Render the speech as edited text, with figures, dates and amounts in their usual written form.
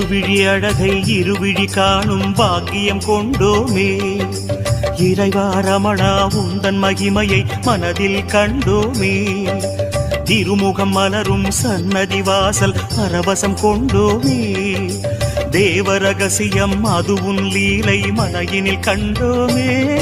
இருவிழி அழகை இருவிழி காணும் பாக்கியம் கொண்டோமே. இறைவா ரமணா உந்தன் மகிமையை மனதில் கண்டோமே. திருமுகம் மலரும் சன்னதி வாசல் பரவசம் கொண்டோமே. தேவ ரகசியம் அது உன் லீலை மலையினில் கண்டோமே.